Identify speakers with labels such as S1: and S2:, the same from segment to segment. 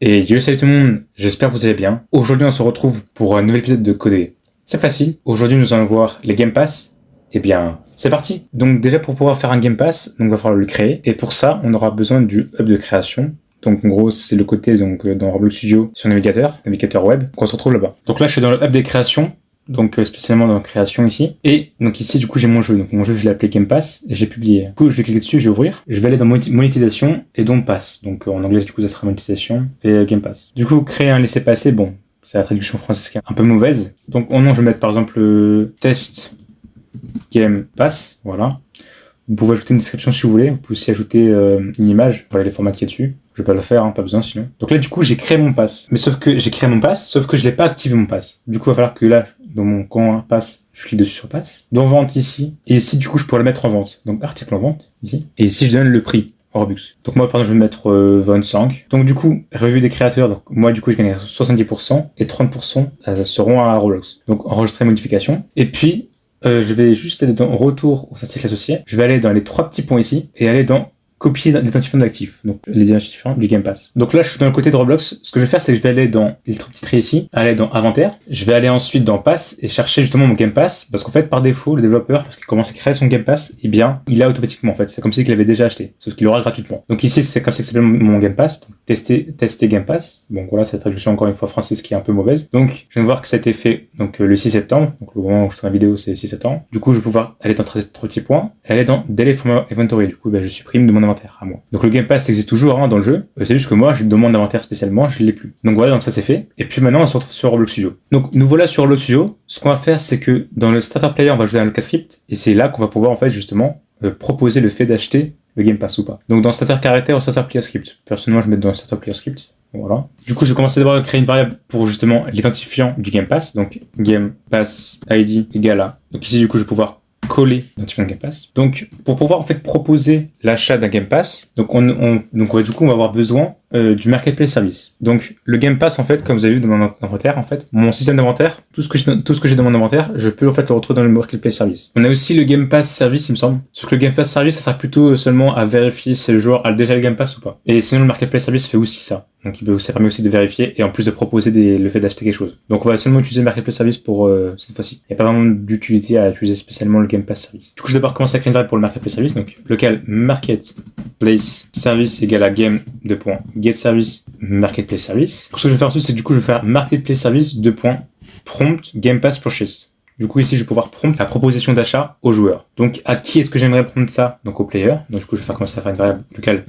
S1: Et yo, salut tout le monde, j'espère que vous allez bien. Aujourd'hui on se retrouve pour un nouvel épisode de Coder. C'est facile, aujourd'hui nous allons voir les Game Pass. Eh bien, c'est parti. Donc déjà pour pouvoir faire un Game Pass, donc il va falloir le créer. Et pour ça, on aura besoin du hub de création. Donc en gros, c'est le côté donc dans Roblox Studio sur navigateur web. Donc on se retrouve là-bas. Donc là je suis dans le hub des créations. Donc spécialement dans la création ici. Et donc ici du coup j'ai mon jeu. Donc mon jeu je l'ai appelé Game Pass et je l'ai publié. Du coup je vais cliquer dessus, je vais ouvrir. Je vais aller dans monétisation et donc Pass. Donc en anglais du coup ça sera monétisation et Game Pass. Du coup créer un laissez-passer, bon c'est la traduction française qui est un peu mauvaise. Donc en nom je vais mettre par exemple test Game Pass. Voilà. Vous pouvez ajouter une description si vous voulez. Vous pouvez aussi ajouter une image. Voilà les formats qu'il y a dessus. Je vais pas le faire, hein, pas besoin sinon. Donc là du coup j'ai créé mon pass. Mais sauf que j'ai créé mon pass, sauf que je l'ai pas activé mon pass. Du coup il va falloir que là, dans mon camp pass, je clique dessus sur pass. Dans vente ici. Et ici du coup je pourrais le mettre en vente. Donc article en vente, ici. Et ici je donne le prix en Robux. Donc moi par exemple je vais mettre 25. Donc du coup, revue des créateurs. Donc moi du coup je gagne 70% et 30% seront à Roblox. Donc enregistrer modification. Et puis je vais juste aller dans retour au article associé. Je vais aller dans les 3 petits points ici et aller dans copier l'identifiant d'actifs, donc les identifiants du Game Pass. Donc là, je suis dans le côté de Roblox. Ce que je vais faire, c'est que je vais aller dans les 3 petits traits ici, aller dans inventaire. Je vais aller ensuite dans Pass et chercher justement mon Game Pass, parce qu'en fait, par défaut, le développeur, parce qu'il commence à créer son Game Pass, eh bien, il l'a automatiquement en fait. C'est comme si il l'avait déjà acheté, sauf qu'il l'aura gratuitement. Donc ici, c'est comme ça que s'appelle mon Game Pass. Donc, tester Game Pass. Bon, voilà, cette traduction encore une fois française qui est un peu mauvaise. Donc, je viens de voir que ça a été fait donc le 6 septembre. Donc le moment où je tourne la vidéo, c'est le 6 septembre. Du coup, je vais pouvoir aller dans 3 petits points et aller dans Delete from Inventory. Du coup, je supprime de mon inventaire à moi. Donc le Game Pass existe toujours dans le jeu, c'est juste que moi je demande d'inventaire spécialement, je l'ai plus. Donc voilà, donc ça c'est fait. Et puis maintenant on se retrouve sur Roblox Studio. Donc nous voilà sur Roblox Studio. Ce qu'on va faire c'est que dans le Starter Player on va ajouter un local script et c'est là qu'on va pouvoir en fait justement proposer le fait d'acheter le Game Pass ou pas. Donc dans Starter Character ou Starter Player Script. Personnellement je vais mettre dans le Starter Player Script. Voilà. Du coup je vais commencer d'abord à créer une variable pour justement l'identifiant du Game Pass. Donc Game Pass ID égale à. Donc ici du coup je vais pouvoir coller l'identifiant Game Pass. Donc, pour pouvoir en fait proposer l'achat d'un Game Pass, donc du coup on va avoir besoin du Marketplace Service. Donc le Game Pass en fait, comme vous avez vu dans mon inventaire en fait, mon système d'inventaire, tout ce que j'ai dans mon inventaire, je peux en fait le retrouver dans le Marketplace Service. On a aussi le Game Pass Service il me semble. Sauf que le Game Pass Service ça sert plutôt seulement à vérifier si le joueur a déjà le Game Pass ou pas. Et sinon le Marketplace Service fait aussi ça. Donc ça permet aussi de vérifier et en plus de proposer le fait d'acheter quelque chose. Donc on va seulement utiliser le Marketplace Service pour cette fois-ci. Il n'y a pas vraiment d'utilité à utiliser spécialement le Game Pass Service. Du coup je vais d'abord commencer à créer une variable pour le Marketplace Service. Donc local Marketplace Service égale à game get service Marketplace Service. Donc ce que je vais faire ensuite c'est que du coup je vais faire Marketplace Service prompt Game Pass Purchase. Du coup, ici, je vais pouvoir prompt la proposition d'achat au joueur. Donc, à qui est-ce que j'aimerais prompt ça? Donc, au player. Donc, du coup, je vais commencer à faire une variable locale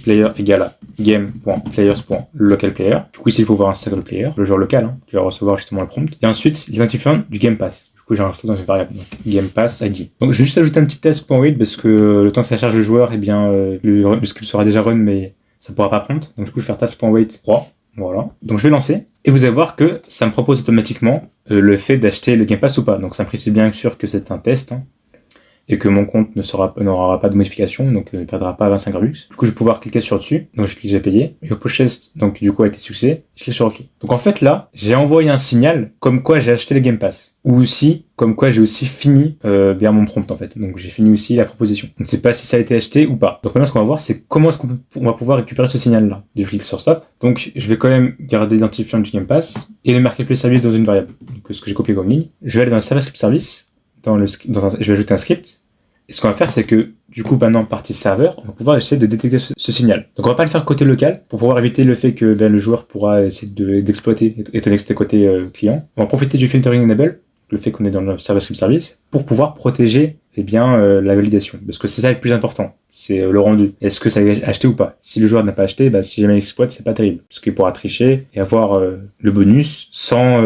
S1: player égale à game.players.local player. Du coup, ici, je vais pouvoir insérer le player, le joueur local, qui va recevoir justement le prompt. Et ensuite, l'identifiant du Game Pass. Du coup, j'ai enregistré dans une variable, donc Game Pass ID. Donc, je vais juste ajouter un petit test.wait parce que le temps que ça charge le joueur, eh bien, le script sera déjà run, mais ça pourra pas prompt. Donc, du coup, je vais faire test.wait 3. Voilà. Donc je vais lancer et vous allez voir que ça me propose automatiquement le fait d'acheter le Game Pass ou pas. Donc ça me précise bien sûr que c'est un test et que mon compte n'aura pas de modification, donc ne perdra pas 25 Robux. Du coup je vais pouvoir cliquer sur dessus, donc je clique j'ai payé. Et au push donc du coup a été succès, je clique sur OK. Donc en fait là, j'ai envoyé un signal comme quoi j'ai acheté le Game Pass. Ou aussi, comme quoi j'ai aussi fini bien mon prompt en fait. Donc j'ai fini aussi la proposition. On ne sait pas si ça a été acheté ou pas. Donc maintenant ce qu'on va voir c'est comment est-ce qu'on va pouvoir récupérer ce signal là. Je clique sur stop. Donc je vais quand même garder l'identifiant du Game Pass et le Marketplace Service dans une variable. Donc ce que j'ai copié comme ligne. Je vais aller dans le Server Script Service. Je vais ajouter un script. Et ce qu'on va faire c'est que du coup maintenant partie serveur, on va pouvoir essayer de détecter ce signal. Donc on va pas le faire côté local pour pouvoir éviter le fait que le joueur pourra essayer d'exploiter étant donné que c'était côté client. On va profiter du filtering enable, le fait qu'on est dans le Server Script Service, pour pouvoir protéger la validation. Parce que c'est ça le plus important, c'est le rendu. Est-ce que ça a été acheté ou pas? Si le joueur n'a pas acheté, si jamais il exploite, c'est pas terrible. Parce qu'il pourra tricher et avoir le bonus sans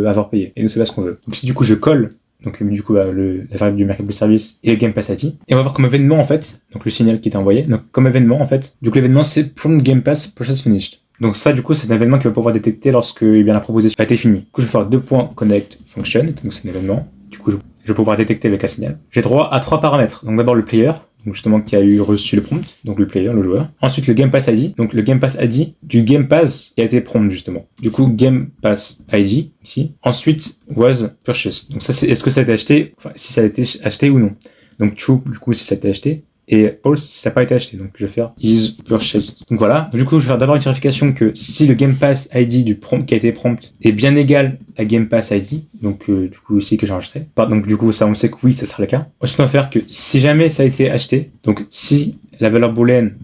S1: avoir payé. Et nous, c'est pas ce qu'on veut. Donc si du coup je colle donc du coup la variable du Marketplace Service et le Game Pass ID, et on va voir comme événement en fait, donc le signal qui est envoyé, donc comme événement en fait, du coup l'événement c'est Prompt Game Pass Process Finished. Donc ça, du coup, c'est un événement qui va pouvoir détecter lorsque la proposition a été finie. Du coup, je vais faire connect function, donc c'est un événement. Du coup, je vais pouvoir détecter avec un signal. J'ai droit à 3 paramètres. Donc d'abord le player, donc justement qui a reçu le prompt, donc le player, le joueur. Ensuite le Game Pass ID, donc le Game Pass ID du Game Pass qui a été prompt justement. Du coup, Game Pass ID ici. Ensuite, was purchased. Donc ça, c'est est-ce que ça a été acheté, enfin si ça a été acheté ou non. Donc true, du coup, si ça a été acheté. et false si ça n'a pas été acheté. Donc je vais faire is purchased. Donc voilà. Donc, du coup, je vais faire d'abord une vérification que si le Game Pass ID du prompt qui a été prompt est bien égal à Game Pass ID, donc du coup ici que j'ai enregistré. Donc du coup ça on sait que oui, ça sera le cas. Ensuite on va faire que si jamais ça a été acheté, donc si la valeur booléenne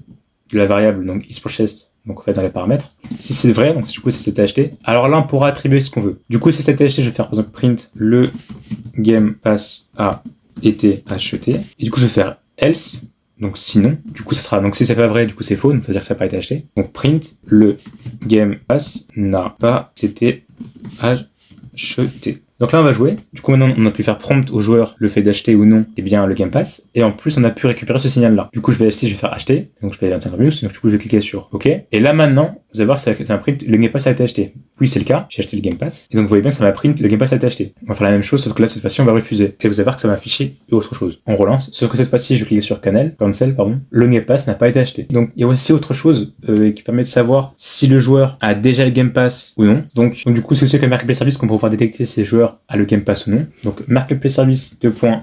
S1: de la variable donc is purchased, donc on va dans les paramètres, si c'est vrai, donc du coup si c'était acheté, alors là on pourra attribuer ce qu'on veut. Du coup si c'était acheté, je vais faire par exemple print le Game Pass a été acheté, et du coup je vais faire else. Donc sinon, du coup ça sera, donc si c'est pas vrai, du coup c'est faux, donc ça veut dire que ça n'a pas été acheté. Donc print le Game Pass n'a pas été acheté. Donc là on va jouer, du coup maintenant on a pu faire prompt au joueur le fait d'acheter ou non eh bien, le Game Pass, et en plus on a pu récupérer ce signal là. Du coup je vais faire acheter, donc je vais aller dans Interviews, donc du coup je vais cliquer sur OK, et là maintenant vous allez voir que ça m'a print le Game Pass a été acheté. Oui c'est le cas, j'ai acheté le Game Pass, et donc vous voyez bien que ça m'a print le Game Pass a été acheté. On va faire la même chose, sauf que là cette fois-ci on va refuser, et vous allez voir que ça m'a affiché autre chose. On relance, sauf que cette fois-ci je vais cliquer sur cancel, le Game Pass n'a pas été acheté. Donc il y a aussi autre chose qui permet de savoir si le joueur a déjà le Game Pass ou non. Donc du coup c'est aussi avec le Marketplace Service qu'on peut pouvoir détecter si les joueurs a le Game Pass ou non. Donc Marketplace Service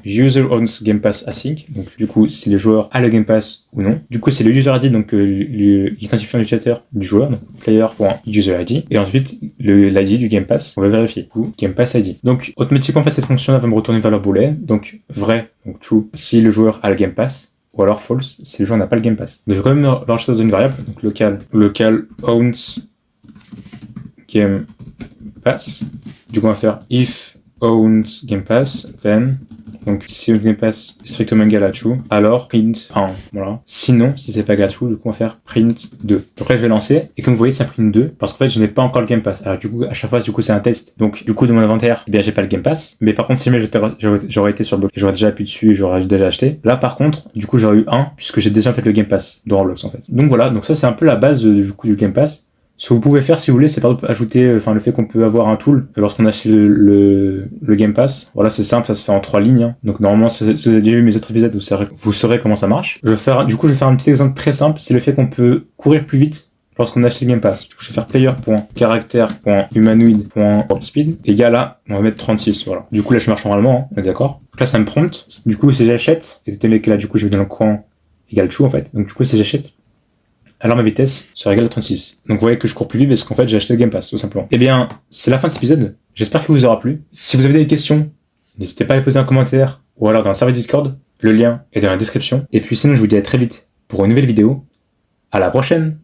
S1: user owns Game Pass async. Donc du coup si le joueur a le Game Pass ou non. Du coup c'est le user ID, donc l'identifiant utilisateur du joueur, donc player.user ID, et ensuite l'ID du Game Pass. On va vérifier. Du coup Game Pass ID. Donc automatiquement en fait cette fonction là va me retourner une valeur booléenne. Donc vrai, donc true si le joueur a le Game Pass, ou alors false si le joueur n'a pas le Game Pass. Donc je vais quand même l'enregistrer dans une variable, donc local owns Game Pass. Du coup on va faire if owns Game Pass, then, donc si le Game Pass est strictement égal à true, alors print 1, voilà. Sinon, si c'est pas égal à true, du coup on va faire print 2. Donc là je vais lancer, et comme vous voyez c'est un print 2, parce qu'en fait je n'ai pas encore le Game Pass. Alors du coup à chaque fois c'est un test, donc du coup de mon inventaire, eh bien j'ai pas le Game Pass, mais par contre si jamais j'aurais été sur le bloc, j'aurais déjà appuyé dessus et j'aurais déjà acheté, là par contre, du coup j'aurais eu 1, puisque j'ai déjà fait le Game Pass dans Roblox en fait. Donc voilà, donc ça c'est un peu la base du coup du Game Pass. Ce que vous pouvez faire si vous voulez, c'est par exemple ajouter le fait qu'on peut avoir un tool lorsqu'on achète le Game Pass. Voilà, c'est simple, ça se fait en 3 lignes. Hein. Donc normalement, si vous avez déjà vu mes autres épisodes, vous saurez comment ça marche. Je vais faire un petit exemple très simple, c'est le fait qu'on peut courir plus vite lorsqu'on achète le Game Pass. Du coup, je vais faire player.character.humanoid.speed égale à, on va mettre 36, voilà. Du coup, là, je marche normalement, hein, on est d'accord. Donc là, ça me prompte. Du coup, si j'achète, et étant donné que là, du coup, je vais dans le coin égale true, en fait. Donc du coup, si j'achète, alors ma vitesse sera égale à 36. Donc vous voyez que je cours plus vite parce qu'en fait j'ai acheté le Game Pass, tout simplement. Eh bien, c'est la fin de cet épisode. J'espère qu'il vous aura plu. Si vous avez des questions, n'hésitez pas à les poser en commentaire ou alors dans le serveur Discord. Le lien est dans la description. Et puis sinon, je vous dis à très vite pour une nouvelle vidéo. À la prochaine!